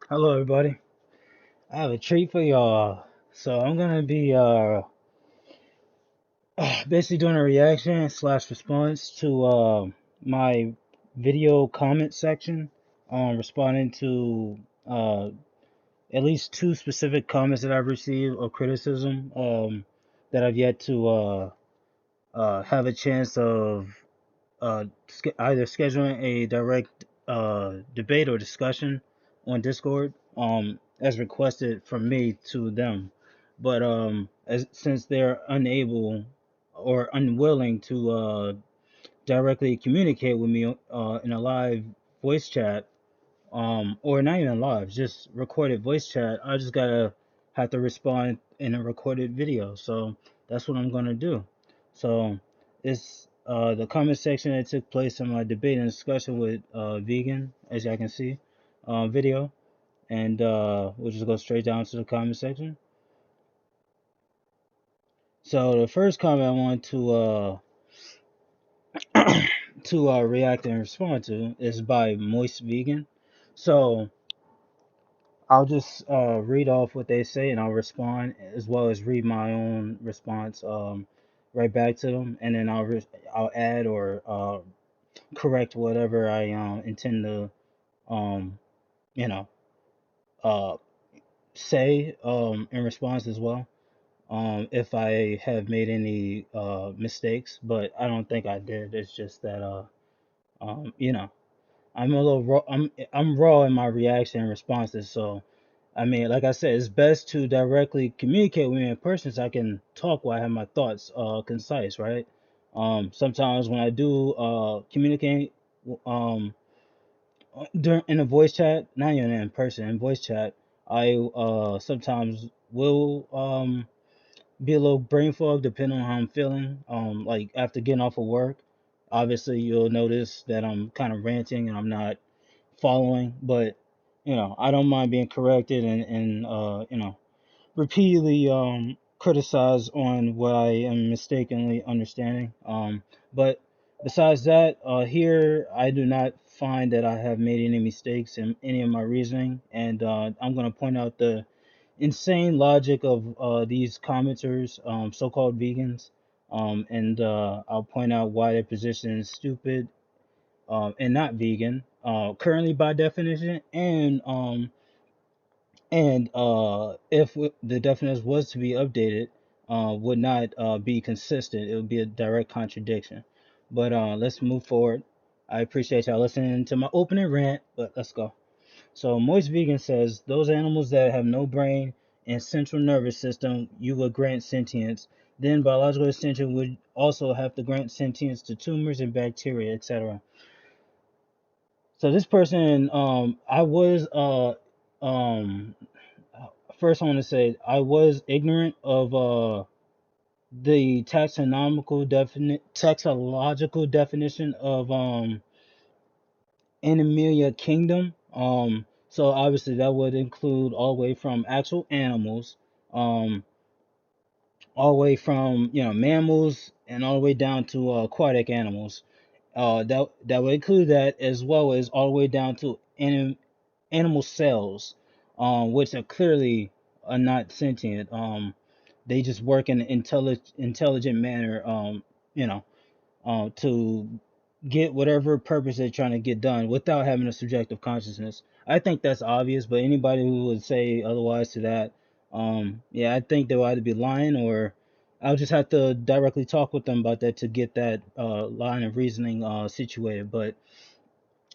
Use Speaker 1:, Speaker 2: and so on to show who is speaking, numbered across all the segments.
Speaker 1: Hello, everybody. I have a treat for y'all. So I'm gonna be basically doing a reaction slash response to my video comment section, responding to uh at least two specific comments that I've received or criticism that I've yet to have a chance of either scheduling a direct debate or discussion on Discord, as requested from me to them. But since they're unable or unwilling to directly communicate with me in a live voice chat, or not even live, just recorded voice chat, I just gotta have to respond in a recorded video. So that's what I'm gonna do. So it's the comment section that took place in my debate and discussion with vegan, as y'all can see, video, and we'll just go straight down to the comment section. So the first comment I want to react and respond to is by Moist Vegan. So I'll just read off what they say and I'll respond as well as read my own response right back to them, and then I'll add or correct whatever I intend to um you know uh say in response as well, if I have made any mistakes, but I don't think I did. It's just that you know, I'm a little raw. I'm raw in my reaction and responses. So, I mean, like I said, it's best to directly communicate with me in person so I can talk while I have my thoughts concise, right? Sometimes when I do communicate um during in a voice chat, not even in person, in voice chat, I sometimes will be a little brain fog depending on how I'm feeling. Like after getting off of work, obviously you'll notice that I'm kind of ranting and I'm not following, but I don't mind being corrected and repeatedly criticized on what I am mistakenly understanding. But besides that, here I do not find that I have made any mistakes in any of my reasoning, and I'm going to point out the insane logic of these commenters, so-called vegans, and I'll point out why their position is stupid and not vegan, currently by definition, and if the definition was to be updated, would not be consistent. It would be a direct contradiction. But let's move forward. I appreciate y'all listening to my opening rant, but let's go. So Moist Vegan says those animals that have no brain and central nervous system, you would grant sentience. Then biological extension would also have to grant sentience to tumors and bacteria, etc. So this person, I was um first I want to say I was ignorant of the taxological definition of Animalia Kingdom. So obviously that would include all the way from actual animals, um, all the way from mammals, and all the way down to aquatic animals. That would include that, as well as all the way down to animal cells, which are clearly not sentient. They just work in an intelligent manner, you know, to get whatever purpose they're trying to get done without having a subjective consciousness. I think that's obvious, but anybody who would say otherwise to that, yeah, I think they'll either be lying or I'll just have to directly talk with them about that to get that line of reasoning situated. But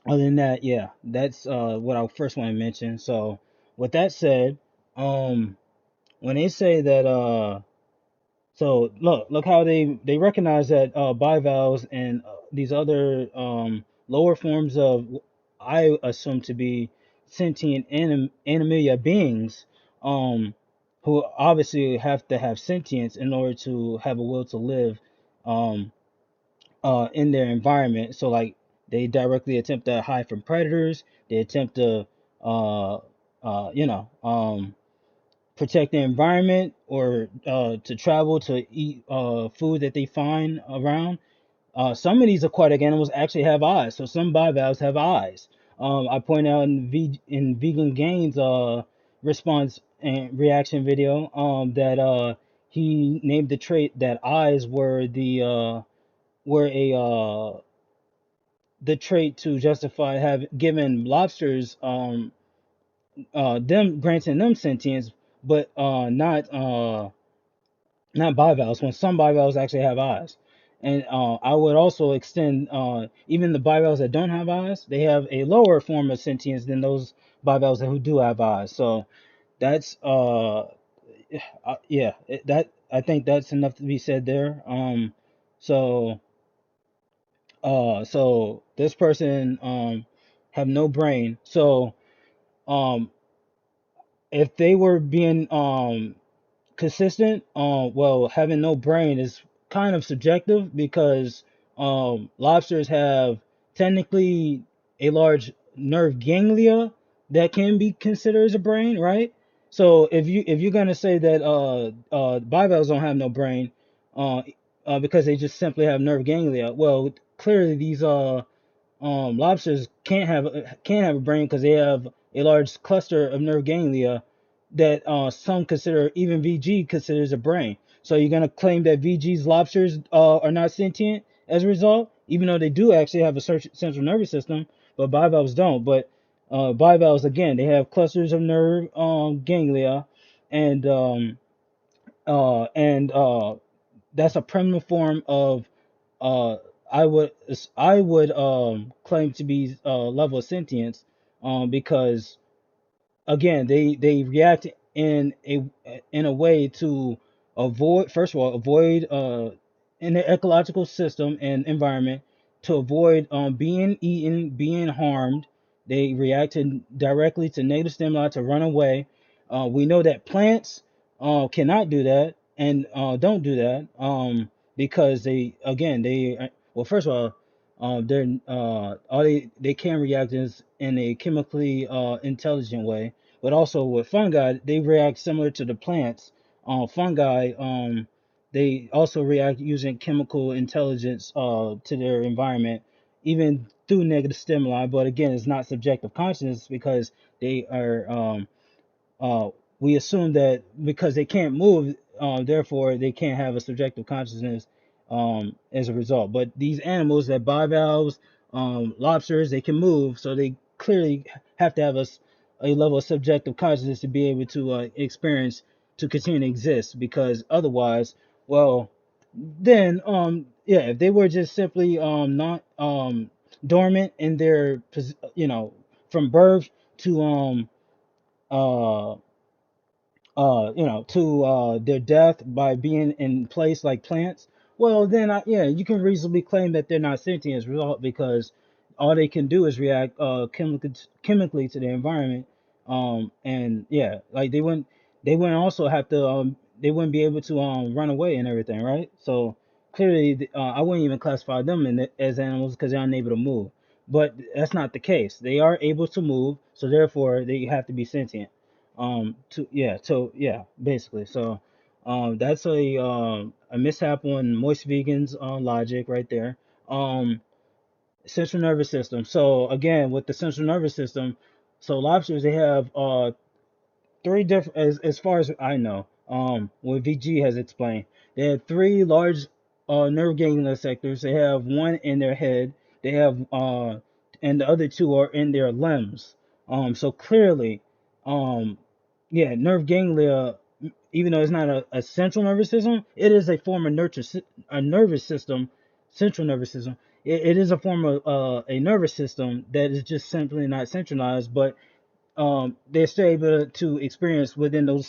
Speaker 1: other than that, yeah, that's what I first want to mention. So, with that said, um, when they say that so look how they recognize that bivalves and these other lower forms of I assume to be sentient animalia beings, um who obviously have to have sentience in order to have a will to live um in their environment. So like they directly attempt to hide from predators, they attempt to uh you know protect the environment, or to travel to eat food that they find around. Some of these aquatic animals actually have eyes, so some bivalves have eyes. I point out in Vegan Gains response and reaction video that he named the trait that eyes were a the trait to justify have given lobsters them granting them sentience, but not bivalves, when some bivalves actually have eyes. And I would also extend even the bivalves that don't have eyes, they have a lower form of sentience than those bivalves who do have eyes. So that's yeah, that I think that's enough to be said there. So so this person have no brain. So um if they were being consistent, well, having no brain is kind of subjective because lobsters have technically a large nerve ganglia that can be considered as a brain, right? So if you're gonna say that bivalves don't have no brain, uh, because they just simply have nerve ganglia, well, clearly these lobsters can't have a brain because they have a large cluster of nerve ganglia that some consider, even VG considers a brain. So you're gonna claim that VG's lobsters are not sentient as a result, even though they do actually have a central nervous system, but bivalves don't. But bivalves, again, they have clusters of nerve ganglia, and and that's a primitive form of uh I would claim to be level of sentience, because again they react in a way to avoid, first of all, avoid in the ecological system and environment, to avoid being eaten, being harmed. They react directly to native stimuli to run away. We know that plants cannot do that and don't do that, because they, again, well, first of all, they can react in a chemically intelligent way, but also with fungi, they react similar to the plants. Fungi, they also react using chemical intelligence to their environment, even through negative stimuli. But again, it's not subjective consciousness because they are we assume that because they can't move, therefore they can't have a subjective consciousness as a result. But these animals, that bivalves, lobsters, they can move, so they clearly have to have a level of subjective consciousness to be able to experience, to continue to exist. Because otherwise, well, then yeah, if they were just simply not dormant in their from birth to uh to their death by being in place like plants, well, then yeah, you can reasonably claim that they're not sentient as a result, because all they can do is react chemically to the environment. And yeah, like they wouldn't also have to they wouldn't be able to run away and everything, right? So clearly, I wouldn't even classify them as animals because they're unable to move. But that's not the case. They are able to move, so therefore they have to be sentient. Basically. So that's a mishap on moist vegans logic right there. um Central nervous system. So again, with the central nervous system, so lobsters, they have three different, as far as I know, what VG has explained. They have three large nerve ganglia sectors. They have one in their head. They have and the other two are in their limbs. So clearly, um, yeah, nerve ganglia, even though it's not a central nervous system, it is a form of a nervous system, central nervous system. It is a form of a nervous system that is just simply not centralized, but they're still able to experience within those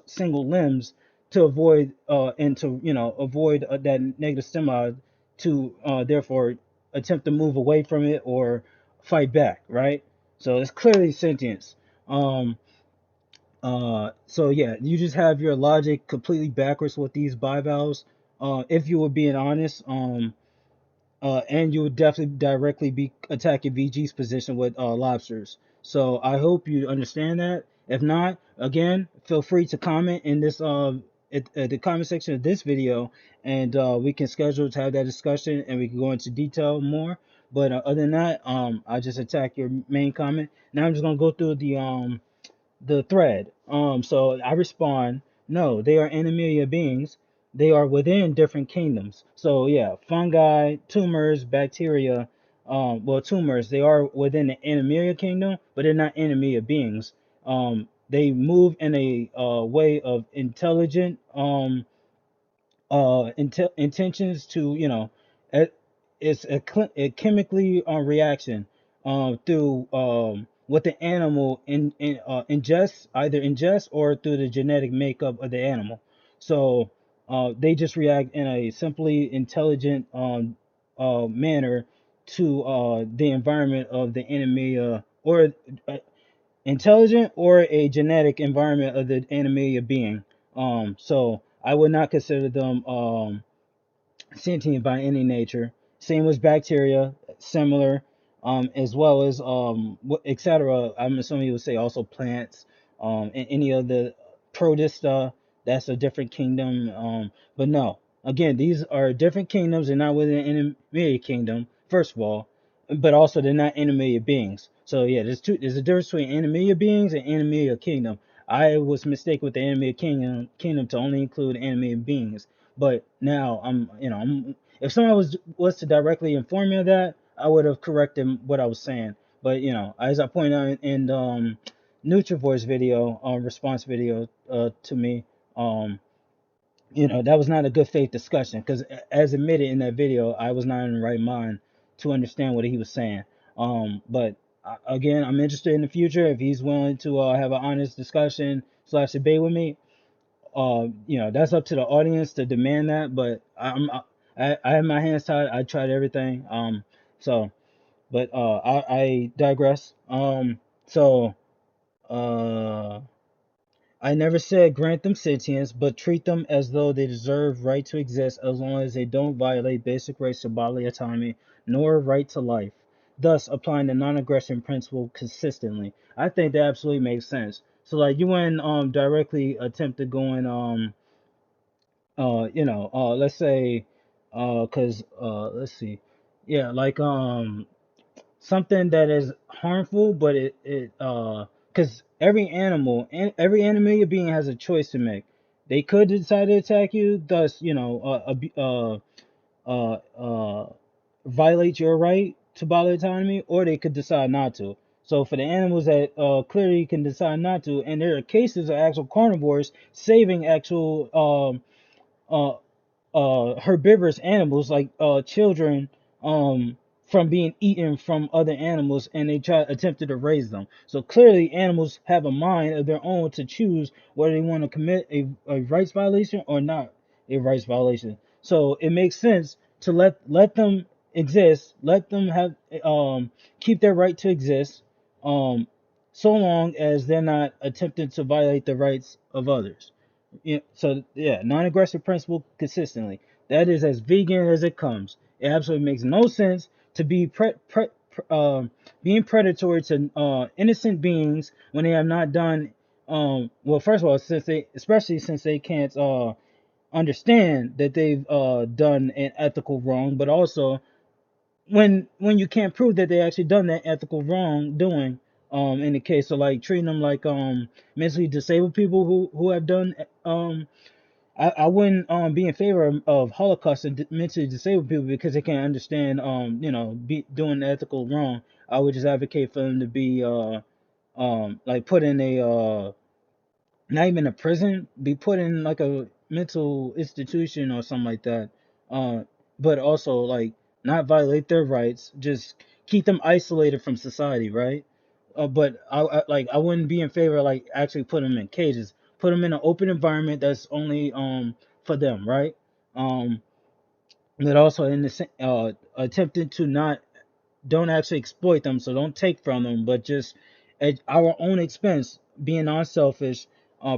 Speaker 1: single limbs, to avoid and to avoid that negative stimuli, to therefore attempt to move away from it or fight back, right? So it's clearly sentience. um so yeah, you just have your logic completely backwards with these bivalves, if you were being honest. And you would definitely directly be attacking VG's position with lobsters. So I hope you understand that. If not, again, feel free to comment in this at the comment section of this video, and we can schedule to have that discussion, and we can go into detail more. But other than that, I just attack your main comment. Now I'm just gonna go through the thread. So I respond, no, they are animalia beings. They are within different kingdoms. So yeah, fungi, tumors, bacteria. Well, tumors, they are within the animalia kingdom, but they're not animalia beings. They move in a way of intelligent intentions to, it, it's a chemically reaction through what the animal ingests, either ingests or through the genetic makeup of the animal. So they just react in a simply intelligent manner to the environment of the enemy, or intelligent or a genetic environment of the animalia being. So I would not consider them sentient by any nature. Same with bacteria, similar, as well as etc. I'm assuming you would say also plants, and any of the protista. That's a different kingdom. But no, again, these are different kingdoms. They're not within an animated kingdom. First of all, but also they're not animated beings. So yeah, there's a difference between animated beings and animated kingdom. I was mistaken with the animated kingdom to only include animated beings. But now if someone was to directly inform me of that, I would have corrected what I was saying. But as I pointed out in Nutrivore's video, response video to me, um, that was not a good faith discussion because, as admitted in that video, I was not in the right mind to understand what he was saying. But again, I'm interested in the future if he's willing to have an honest discussion slash debate with me. That's up to the audience to demand that. But I have my hands tied. I tried everything. So, but I digress. So, uh, I never said grant them sentience, but treat them as though they deserve right to exist as long as they don't violate basic rights to bodily autonomy nor right to life. Thus, applying the non-aggression principle consistently. I think that absolutely makes sense. So, like, you wouldn't directly attempt to go in let's say cuz let's see, yeah, like something that is harmful, but it cuz every animal being has a choice to make. They could decide to attack you, thus uh uh violate your right to bodily autonomy, or they could decide not to. So for the animals that clearly can decide not to, and there are cases of actual carnivores saving actual uh herbivorous animals like children from being eaten from other animals, and they attempted to raise them. So clearly animals have a mind of their own to choose whether they want to commit a rights violation or not a rights violation. So it makes sense to let them exist, let them have keep their right to exist, um so long as they're not attempting to violate the rights of others. Yeah, so yeah, non-aggressive principle consistently. That is as vegan as it comes. It absolutely makes no sense to be being predatory to innocent beings when they have not done well. First of all, especially since they can't understand that they've done an ethical wrong, but also when you can't prove that they actually done that ethical wrongdoing. In the case of like treating them like mentally disabled people who have done I wouldn't be in favor of Holocaust and mentally disabled people because they can't understand be doing the ethical wrong. I would just advocate for them to be like put in a not even a prison, be put in like a mental institution or something like that. Uh, but also like not violate their rights, just keep them isolated from society, right? But I wouldn't be in favor of like actually put them in cages, put them in an open environment that's only for them, right? Um, but also in the attempting to not don't actually exploit them, so don't take from them, but just at our own expense, being unselfish,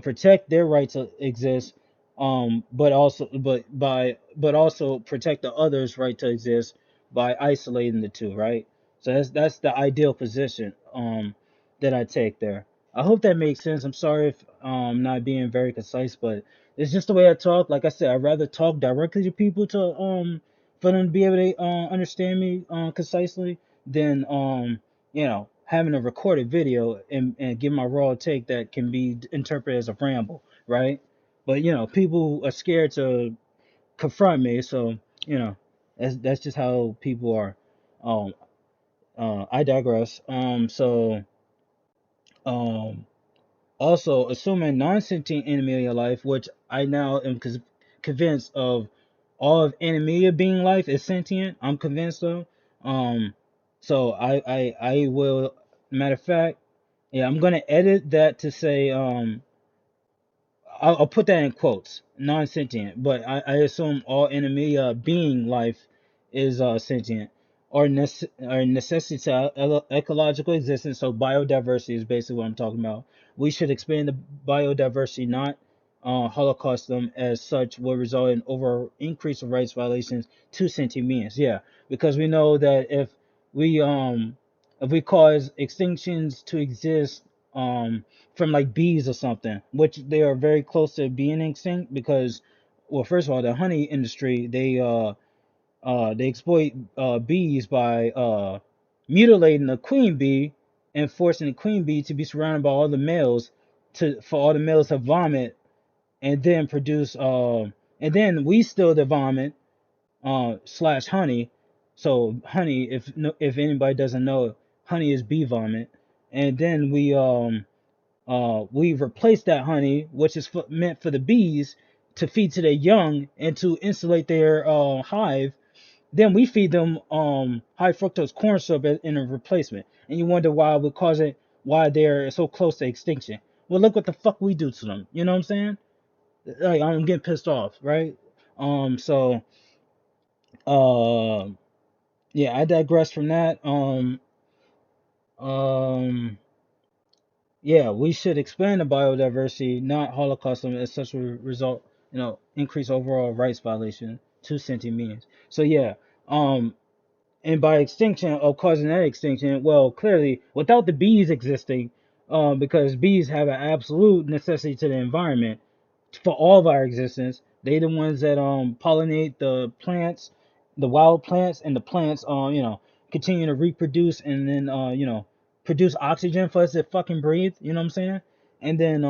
Speaker 1: protect their right to exist, but also protect the others' right to exist by isolating the two, right? So that's the ideal position that I take there. I hope that makes sense. I'm sorry if not being very concise, but it's just the way I talk. Like I said, I'd rather talk directly to people to for them to be able to understand me concisely than having a recorded video and give my raw take that can be interpreted as a ramble, right? But people are scared to confront me, so you know that's just how people are. Um, I digress. Um, Also, assuming non-sentient animalia life, which I now am convinced of, all of animalia being life is sentient. I'm convinced of. Um, so I will. Matter of fact, yeah, I'm gonna edit that to say I'll put that in quotes, non-sentient, but I assume all animalia being life is sentient or necessity to ecological existence. So biodiversity is basically what I'm talking about. We should expand the biodiversity, not holocaust them, as such will result in over increase of rights violations to sentient beings. Yeah, because we know that we um if we cause extinctions to exist from like bees or something, which they are very close to being extinct because, well, first of all, the honey industry they exploit bees by mutilating the queen bee and forcing the queen bee to be surrounded by all the males for all the males to vomit and then produce and then we steal the vomit slash honey. So honey, if anybody doesn't know, honey is bee vomit, and then we replace that honey, which is meant for the bees to feed to their young and to insulate their hive. Then we feed them high fructose corn syrup in a replacement, and you wonder why they're so close to extinction. Well, look what the fuck we do to them. You know what I'm saying? Like, I'm getting pissed off, right? So uh, yeah, I digress from that. Um, Yeah, we should expand the biodiversity, not holocaust them, as such will result, increase overall rights violation to sentient beings. So yeah, um, and by extinction or causing that extinction, well, clearly without the bees existing, because bees have an absolute necessity to the environment for all of our existence. They the ones that pollinate the plants, the wild plants, and the plants continue to reproduce and then produce oxygen for us to fucking breathe. You know what I'm saying? And then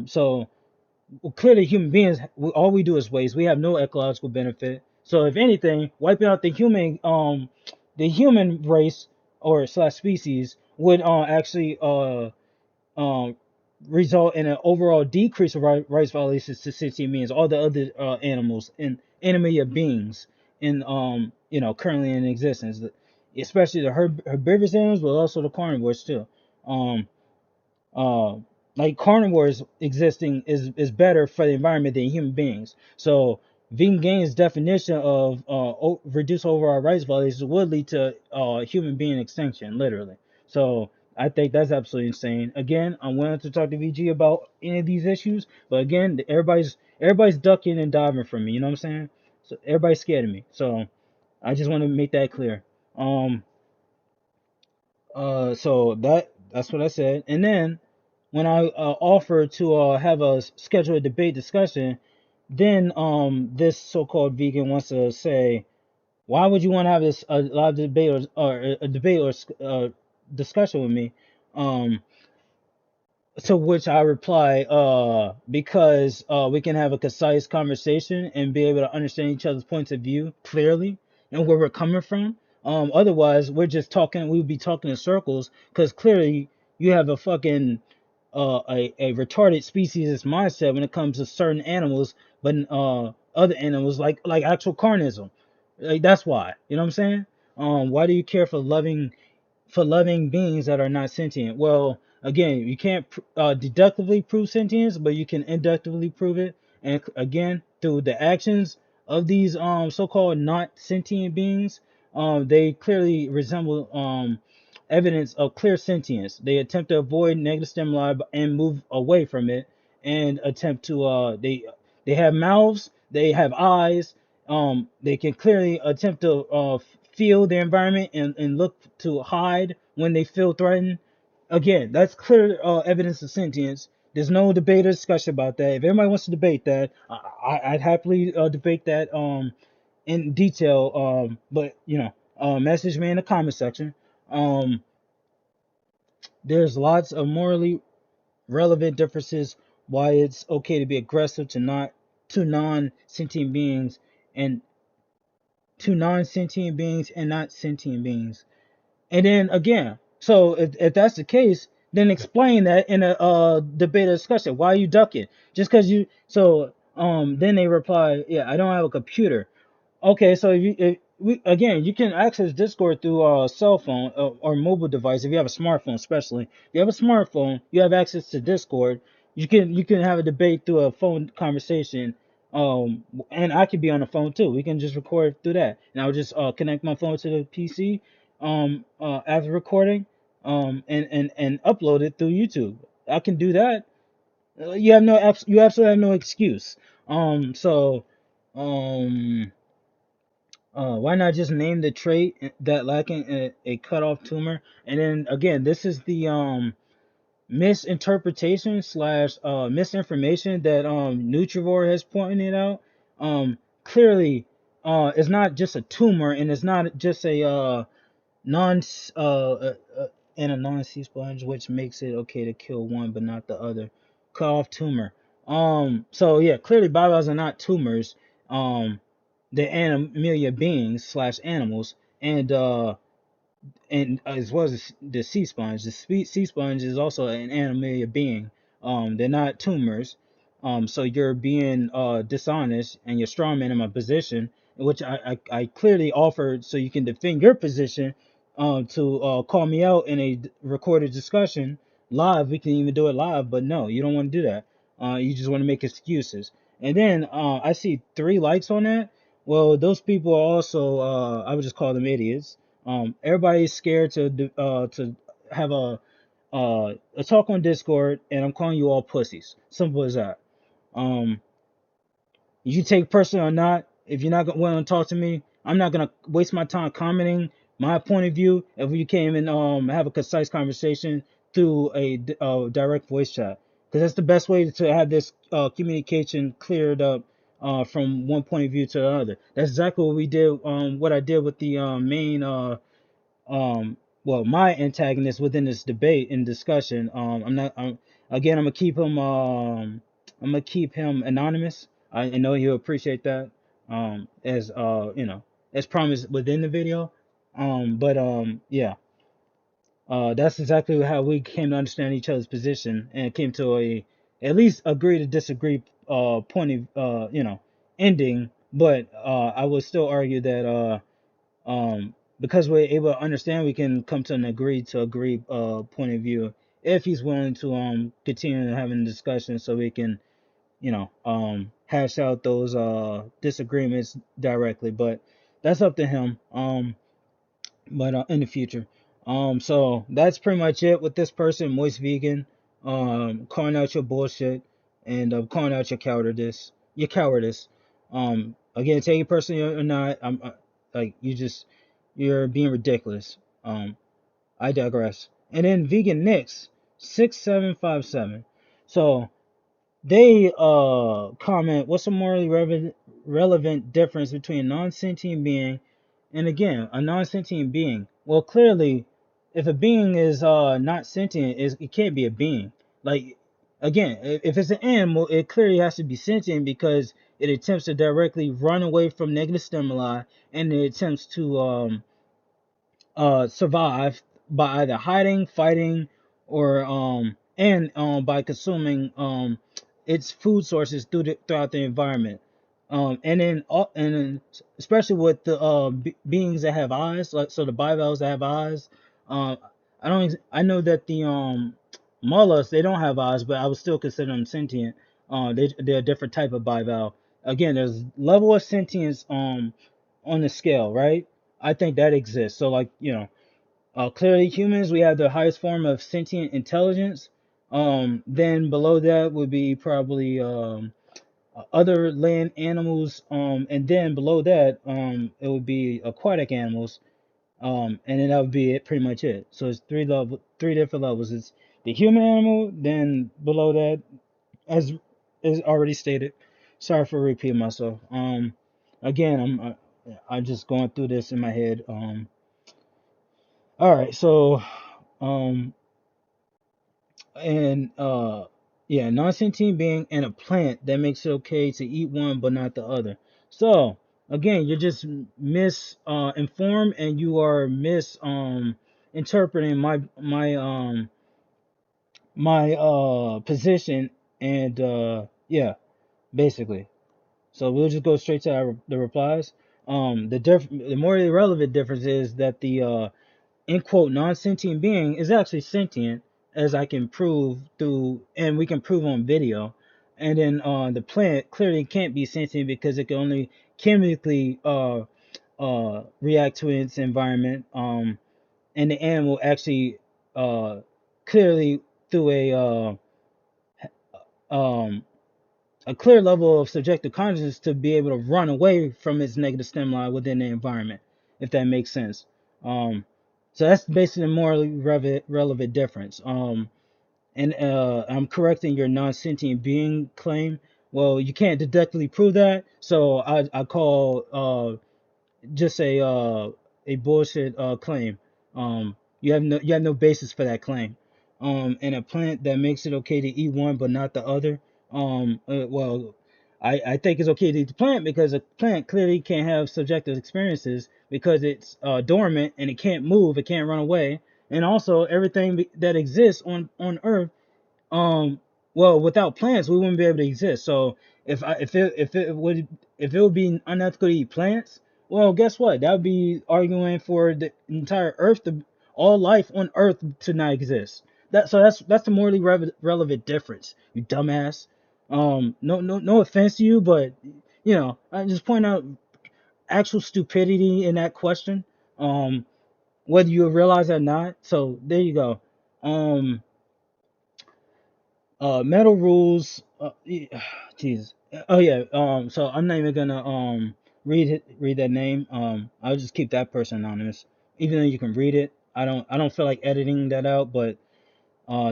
Speaker 1: so well, clearly human beings, all we do is waste. We have no ecological benefit. So if anything, wiping out the human race or slash species would actually um result in an overall decrease of rights violations to sentient beings, all the other animals and animate beings in currently in existence, especially the herbivorous animals, but also the carnivores too. Um, uh, like carnivores existing is better for the environment than human beings. So vegan gains definition of reduce overall rights violations would lead to human being extinction, literally. So I think that's absolutely insane. Again, I'm willing to talk to VG about any of these issues, but again, everybody's ducking and diving from me. You know what I'm saying? So everybody's scared of me. So I just want to make that clear. Um, so that's what I said. And then when I offered to have a scheduled debate discussion, then this so-called vegan wants to say, why would you want to have this a live debate or a debate or discussion with me? Um, to which I reply, because we can have a concise conversation and be able to understand each other's points of view clearly and where we're coming from. Otherwise, we're just talking. We would be talking in circles because clearly you have a fucking a retarded species mindset when it comes to certain animals, but other animals like actual carnism. Like that's why. You know what I'm saying? Why do you care for loving beings that are not sentient? Well, again, you can't deductively prove sentience, but you can inductively prove it. And again, through the actions of these so-called not sentient beings, they clearly resemble evidence of clear sentience. They attempt to avoid negative stimuli and move away from it, and attempt to they have mouths, they have eyes, they can clearly attempt to feel their environment and look to hide when they feel threatened. Again, that's clear evidence of sentience. There's no debate or discussion about that. If everybody wants to debate that, I'd happily debate that. in detail. But message me in the comment section. Um, there's lots of morally relevant differences why it's okay to be aggressive to non-sentient beings and non-sentient beings and not sentient beings. And then again, so if that's the case, then explain that in a debate or discussion. Why are you ducking? Just because you so then they reply, yeah, I don't have a computer. Okay, so again, you can access Discord through a cell phone or mobile device. If you have a smartphone, especially if you have a smartphone, you have access to Discord. You can have a debate through a phone conversation. And I could be on the phone too. We can just record through that, and I'll just connect my phone to the PC after recording and upload it through YouTube. I can do that. You absolutely have no excuse. So um. Why not just name the trait that lacking a cutoff tumor? And then again, this is the misinterpretation slash misinformation that Nutrivore has pointed out. Clearly, it's not just a tumor, and it's not just a non and a non-sea sponge, which makes it okay to kill one but not the other. Cutoff tumor. So yeah, clearly bivalves are not tumors. They're animalia beings slash animals, and as well as the sea sponge. The sea sponge is also an animalia being. They're not tumors. So you're being dishonest, and you're strawman in my position, which I clearly offered so you can defend your position. To call me out in a recorded discussion live. We can even do it live, but no, you don't want to do that. You just want to make excuses. And then I see 3 likes on that. Well, those people are also I would just call them idiots. Everybody's scared to have a talk on Discord, and I'm calling you all pussies. Simple as that. Um, you take personal or not, if you're not willing to talk to me, I'm not gonna waste my time commenting my point of view. If you came and have a concise conversation through a direct voice chat, because that's the best way to have this communication cleared up from one point of view to the other. That's exactly what we did. What I did with the main um well, my antagonist within this debate and discussion. Again, I'm gonna keep him anonymous. I know he'll appreciate that, as as promised within the video. But yeah, that's exactly how we came to understand each other's position and came to a at least agree to disagree point of ending. But I would still argue that because we're able to understand, we can come to an agree point of view if he's willing to continue having the discussion, so we can hash out those disagreements directly. But that's up to him. But in the future. So that's pretty much it with this person, Moist Vegan, calling out your bullshit and calling out your cowardice. Your cowardice. Again, take it personally or not, like you're being ridiculous. I digress. And then Vegan Nix 6757. So they comment, what's a morally relevant difference between a non-sentient being and again a non-sentient being? Well, clearly, if a being is not sentient, it can't be a being. Like again, if it's an animal, it clearly has to be sentient because it attempts to directly run away from negative stimuli, and it attempts to survive by either hiding, fighting, or by consuming its food sources throughout the environment. And then especially with the beings that have eyes, like so the bivalves that have eyes. Um, I know that the mollusks, they don't have eyes, but I would still consider them sentient. They're a different type of bivalve. Again, there's level of sentience on the scale, right? I think that exists. So like clearly humans, we have the highest form of sentient intelligence. Then below that would be probably other land animals. And then below that it would be aquatic animals. And then that would be it, pretty much it. So it's three different levels. It's the human animal, then below that, as is already stated. Sorry for repeating myself. Again, I'm just going through this in my head. All right, so um, and yeah, non-sentient being and a plant that makes it okay to eat one but not the other. So again, you're just informed, and you are interpreting my position, and yeah, basically. So we'll just go straight to the replies. The more irrelevant difference is that the in quote non-sentient being is actually sentient, as I can prove through, and we can prove on video. And then the plant clearly can't be sentient because it can only chemically react to its environment. And the animal actually clearly through um, a clear level of subjective consciousness to be able to run away from its negative stimuli within the environment, if that makes sense. Um, so that's basically a morally relevant difference. And I'm correcting your non-sentient being claim. Well, you can't deductively prove that, so I call just a bullshit claim. You have no basis for that claim. And a plant that makes it okay to eat one but not the other. Well, I think it's okay to eat the plant because a plant clearly can't have subjective experiences because it's dormant and it can't move, it can't run away, and also everything that exists on Earth um well, without plants we wouldn't be able to exist. So if it would be unethical to eat plants, well, guess what, that would be arguing for the entire earth to all life on earth to not exist. That's the morally relevant difference, you dumbass. No offense to you, but I just point out actual stupidity in that question, um whether you realize it or not. So there you go. Metal rules. Jesus. Oh yeah. So I'm not even gonna read that name. I'll just keep that person anonymous, even though you can read it. I don't feel like editing that out, but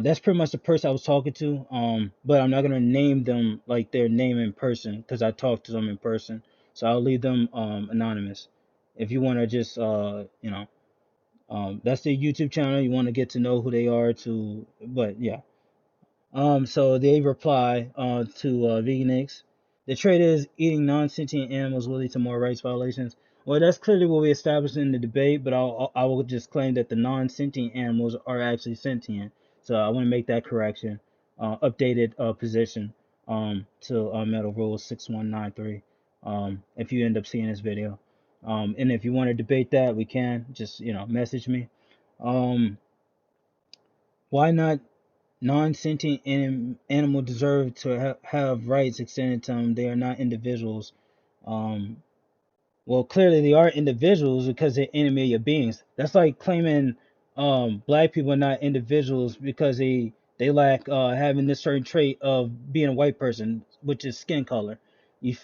Speaker 1: that's pretty much the person I was talking to. But I'm not gonna name them like their name in person because I talked to them in person. So I'll leave them anonymous. If you want to just that's their YouTube channel. You want to get to know who they are to, but yeah. So they reply to Veganix. The trait is eating non-sentient animals will lead to more rights violations. Well, that's clearly what we established in the debate, but I will just claim that the non-sentient animals are actually sentient. So I want to make that correction. Updated position to Metal Rule 6193. If you end up seeing this video, and if you want to debate that, we can just message me. Um, why not non-sentient animal deserve to have rights extended to them? They are not individuals. Um, well, clearly they are individuals because they're intermediate beings. That's like claiming black people are not individuals because they lack having this certain trait of being a white person, which is skin color. You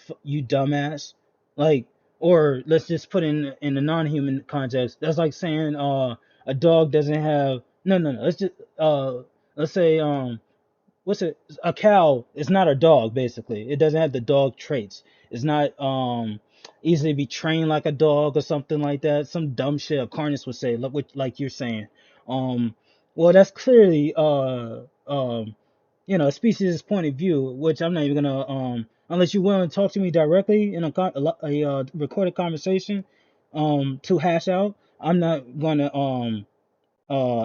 Speaker 1: dumbass. Like, or let's just put in a non-human context. That's like saying a dog doesn't have no. Let's say what's it, a cow is not a dog. Basically, it doesn't have the dog traits. It's not easily be trained like a dog or something like that, some dumb shit a carnist would say, like you're saying. um well, that's clearly a species point of view, which I'm not even gonna unless you're willing to talk to me directly in a recorded conversation to hash out. I'm not gonna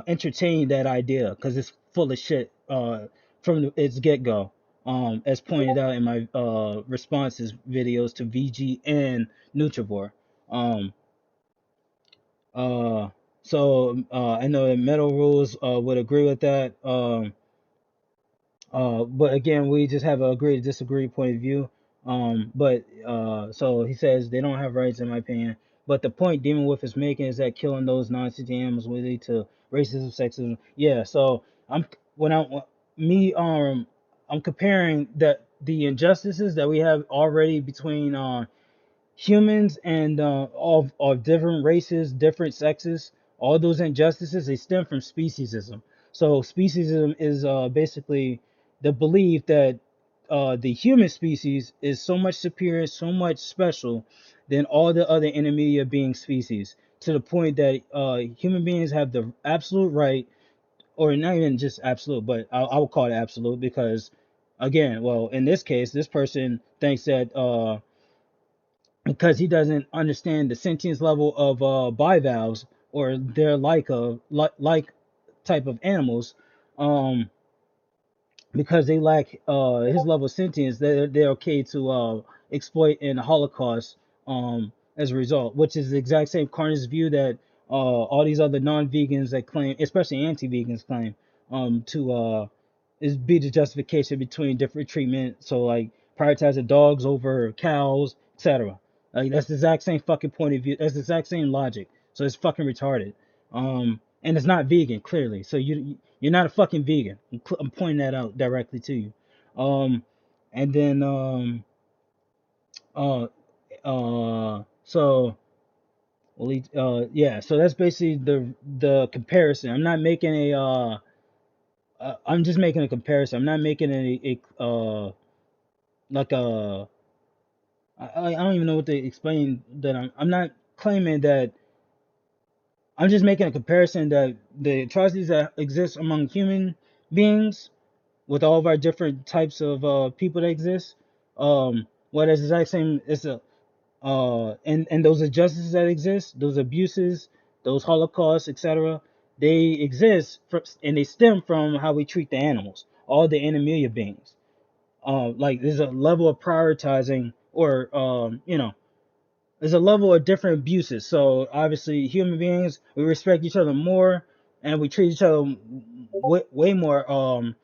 Speaker 1: entertain that idea because it's full of shit from its get go. As pointed out in my responses videos to VG and Nutrivore. Um, uh, I know that Metal Rules would agree with that. But again, we just have a agree to disagree point of view. But so he says they don't have rights, in my opinion. But the point Demon Wolf is making is that killing those non-sentient animals will lead to racism, sexism. Yeah. So when I me I'm comparing the injustices that we have already between humans and all of different races, different sexes. All those injustices, they stem from speciesism. So speciesism is basically the belief that the human species is so much superior, so much special than all the other intermediate being species, to the point that human beings have the absolute right, or not even just absolute, but I would call it absolute because, again, well, in this case, this person thinks that because he doesn't understand the sentience level of bivalves, or their like type of animals, um, because they lack his level of sentience, they're okay to exploit and holocaust as a result, which is the exact same carnage view that all these other non-vegans that claim, especially anti-vegans, claim to is be the justification between different treatment. So like prioritizing dogs over cows, etc. Like that's the exact same fucking point of view. That's the exact same logic. So it's fucking retarded. And it's not vegan clearly. So you're not a fucking vegan. I'm pointing that out directly to you. Um, and then uh so well, yeah. So that's basically the comparison. I'm not making a I'm just making a comparison. I'm not making like a I don't even know what to explain that I'm not claiming that. I'm just making a comparison that the atrocities that exist among human beings with all of our different types of people that exist, what is the exact same, it's a and those injustices that exist, those abuses, those holocausts, etc., they exist and they stem from how we treat the animals, all the animalia beings. Like there's a level of prioritizing, or there's a level of different abuses. So obviously, human beings, we respect each other more, and we treat each other way more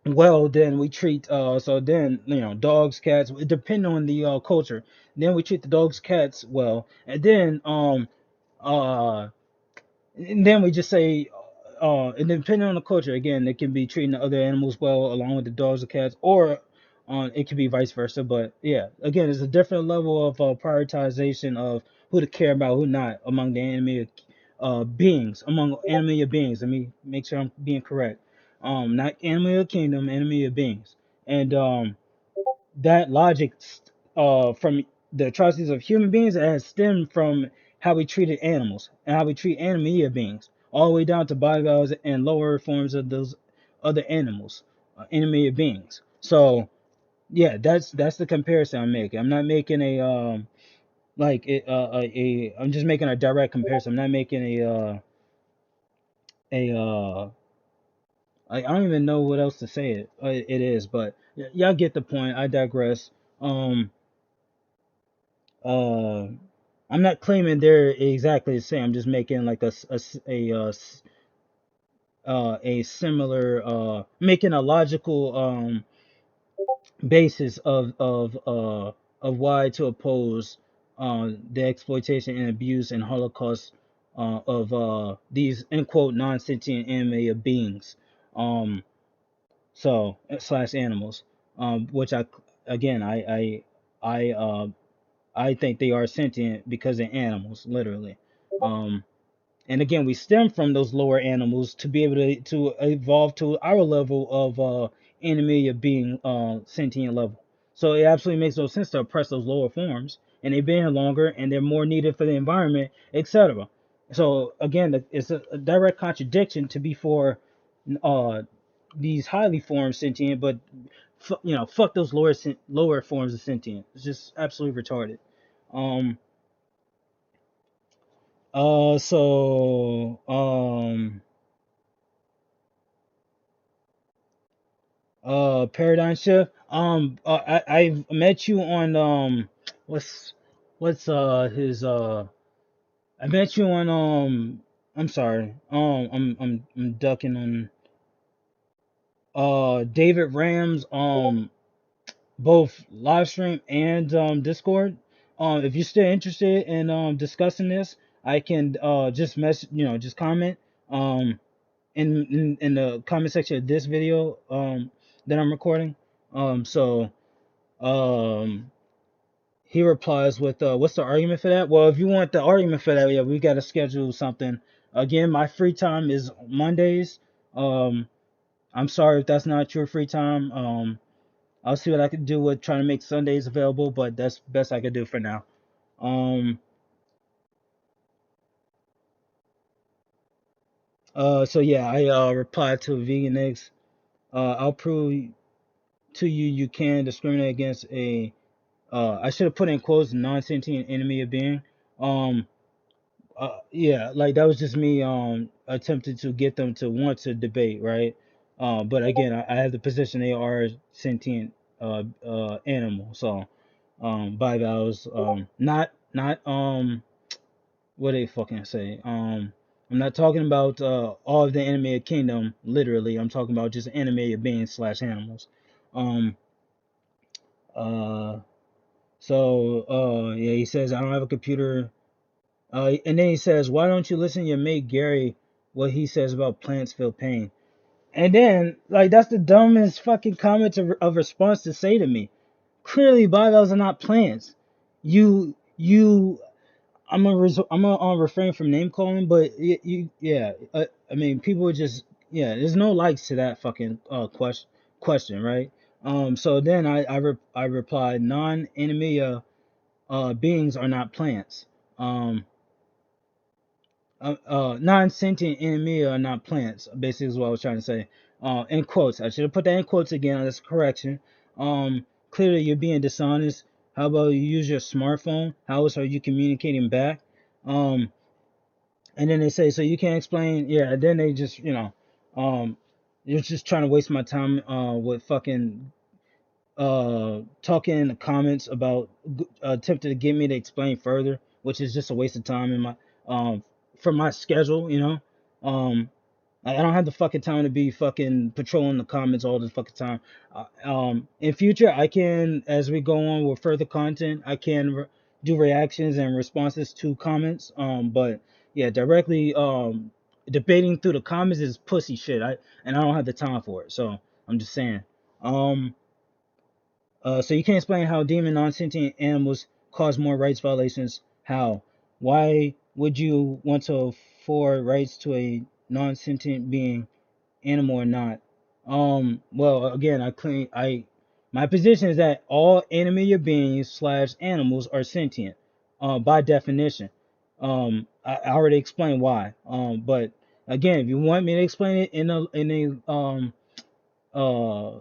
Speaker 1: well than we treat. So then, dogs, cats, depending on the culture. Then we treat the dogs, cats well, and then uh and then we just say, and depending on the culture, again, it can be treating the other animals well along with the dogs or cats, or it can be vice versa. But yeah, again, it's a different level of prioritization of who to care about, who not among the animated beings, among animated beings. Let me make sure I'm being correct. Not animated kingdom, animated beings, and that logic from the atrocities of human beings that has stemmed from how we treated animals and how we treat animalia beings, all the way down to bivalves and lower forms of those other animals, animalia beings. So yeah, that's the comparison I'm making. I'm not making a I'm just making a direct comparison. I'm not making a I don't even know what else to say it is, but y'all get the point. I digress. Um, uh, I'm not claiming they're exactly the same. I'm just making like a similar making a logical basis of why to oppose the exploitation and abuse and Holocaust of these end quote non-sentient animal beings, um slash animals, which I again I think they are sentient because they're animals, literally. Um, and again, we stem from those lower animals to be able to evolve to our level of animalia being sentient level. So it absolutely makes no sense to oppress those lower forms, and they've been here longer, and they're more needed for the environment, etc. So again, it's a direct contradiction to be for uh, these highly formed sentient, but fuck those lower forms of sentient. It's just absolutely retarded. Um, so paradigm shift. I've met you on what's his I met you on I'm sorry. I'm ducking on David Ram's both live stream and Discord. If you're still interested in discussing this, I can just just comment um in the comment section of this video that I'm recording. So um he replies with what's the argument for that? Well, if you want the argument for that, yeah, we got to schedule something. Again, my free time is Mondays. I'm sorry if that's not your free time. I'll see what I can do with trying to make Sundays available, but that's best I could do for now. Um. So yeah, I replied to Vegan Eggs. I'll prove to you you can discriminate against a. I should have put in quotes non-sentient enemy of being. Um. Yeah, like that was just me attempting to get them to want to debate, right? But again, I have the position they are sentient animal. So bivalves not what they fucking say. I'm not talking about all of the animated kingdom literally. I'm talking about just animated beings slash animals. Um uh yeah, he says I don't have a computer. And then he says, "Why don't you listen to your mate Gary? What he says about plants feel pain?" And then, like, that's the dumbest fucking comment of response to say to me. Clearly, bivalves are not plants. You. I'm gonna refrain from name calling, but yeah. I mean, people would just, yeah. There's no likes to that fucking question, right? So then I replied, non-enemy beings are not plants. Um, non-sentient enemy are not plants. Basically, is what I was trying to say. In quotes. I should have put that in quotes again. That's a correction. Clearly you're being dishonest. How about you use your smartphone? How else are you communicating back? Um, and then they say, so you can't explain. Yeah. And then they just, you're just trying to waste my time. With fucking talking in the comments about attempting to get me to explain further, which is just a waste of time in my um for my schedule, Um, I don't have the fucking time to be fucking patrolling the comments all the fucking time. In future, I can, as we go on with further content, I can do reactions and responses to comments. But yeah, directly debating through the comments is pussy shit. I don't have the time for it. So I'm just saying. Um, so you can't explain how demon non-sentient animals cause more rights violations. How? Why would you want to afford rights to a non-sentient being, animal or not? Well, again, my position is that all animate beings slash animals are sentient, by definition. I already explained why. But again, if you want me to explain it uh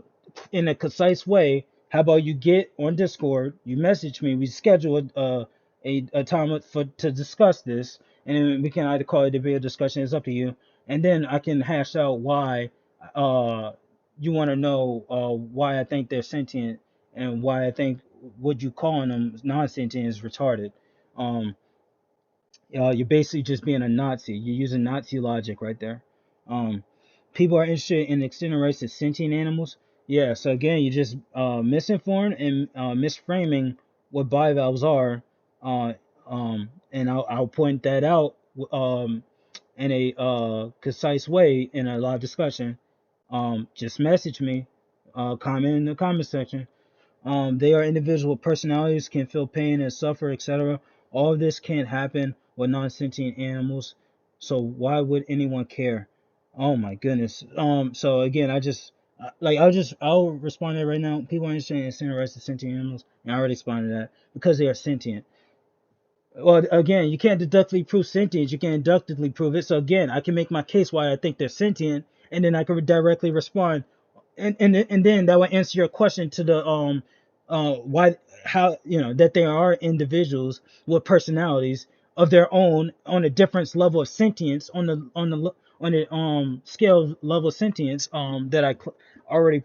Speaker 1: in a concise way, how about you get on Discord, you message me, we schedule a time for to discuss this, and then we can either call it a debate or discussion. It's up to you, and then I can hash out why you want to know why I think they're sentient and why I think what you calling them non-sentient is retarded. Um, you're basically just being a Nazi. You're using Nazi logic right there. Um, People are interested in extending rights to sentient animals. Yeah, so again, you're just misinformed and misframing what bivalves are. Uh, and I'll point that out in a concise way in a live discussion. Just message me, comment in the comment section. They are individual personalities, can feel pain and suffer, etc. All of this can't happen with non-sentient animals. So why would anyone care? Oh my goodness. So again, I'll respond to that right now. People are interested in extending rights to sentient animals, and I already responded to that because they are sentient. Well, again, you can't deductively prove sentience. You can inductively prove it. So again, I can make my case why I think they're sentient, and then I can directly respond, and then that will answer your question to the why how that there are individuals with personalities of their own on a different level of sentience on the scale level of sentience that I already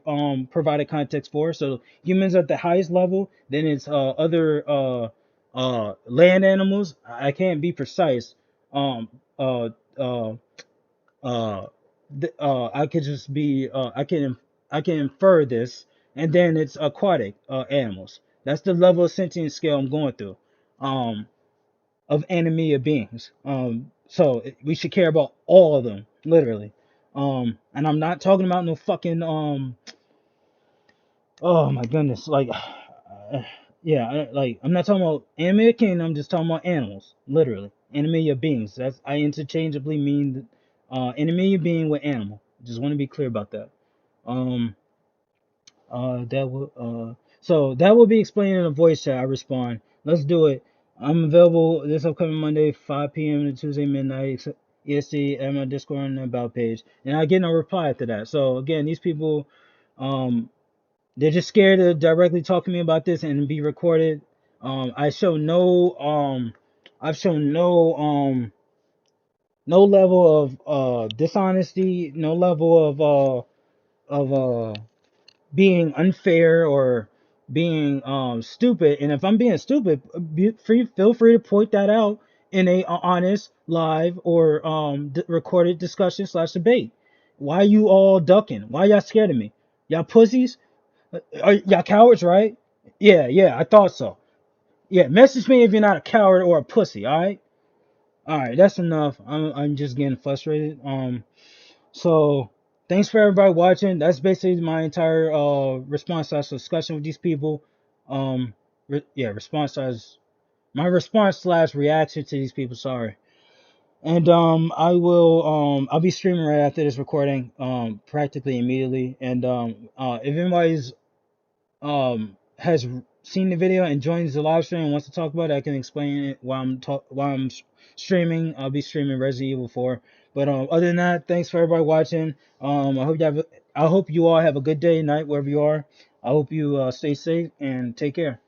Speaker 1: provided context for. So humans at the highest level, then it's other land animals. I can't be precise. Um uh uh uh I could just be I can infer this, and then it's aquatic animals. That's the level of sentience scale I'm going through. Um of animia beings. So we should care about all of them, literally. And I'm not talking about no fucking oh my goodness, like yeah, like I'm not talking about animal kingdom. I'm just talking about animals, literally animal beings. That's I interchangeably mean animal being with animal. Just want to be clear about that. Um, That will so that will be explained in a voice chat. I respond. Let's do it. I'm available this upcoming Monday, 5 p.m. to Tuesday midnight EST at my Discord and About page, and I get no reply after that. So again, these people, um, they're just scared to directly talk to me about this and be recorded. I show no I've shown no level of dishonesty, no level of being unfair or being stupid. And if I'm being stupid, feel free to point that out in a honest live or recorded discussion slash debate. Why you all ducking? Why y'all scared of me? Y'all pussies? Are y'all cowards, right? Yeah, yeah, I thought so. Yeah, message me if you're not a coward or a pussy. All right, that's enough. I'm just getting frustrated. So thanks for everybody watching. That's basically my entire response slash discussion with these people. Yeah, response slash my response slash reaction to these people. Sorry. And I'll be streaming right after this recording, practically immediately. And if anybody's has seen the video and joins the live stream and wants to talk about it, I can explain it while I'm streaming. I'll be streaming Resident Evil 4. But other than that, thanks for everybody watching. I hope you all have a good day, night, wherever you are. I hope you stay safe and take care.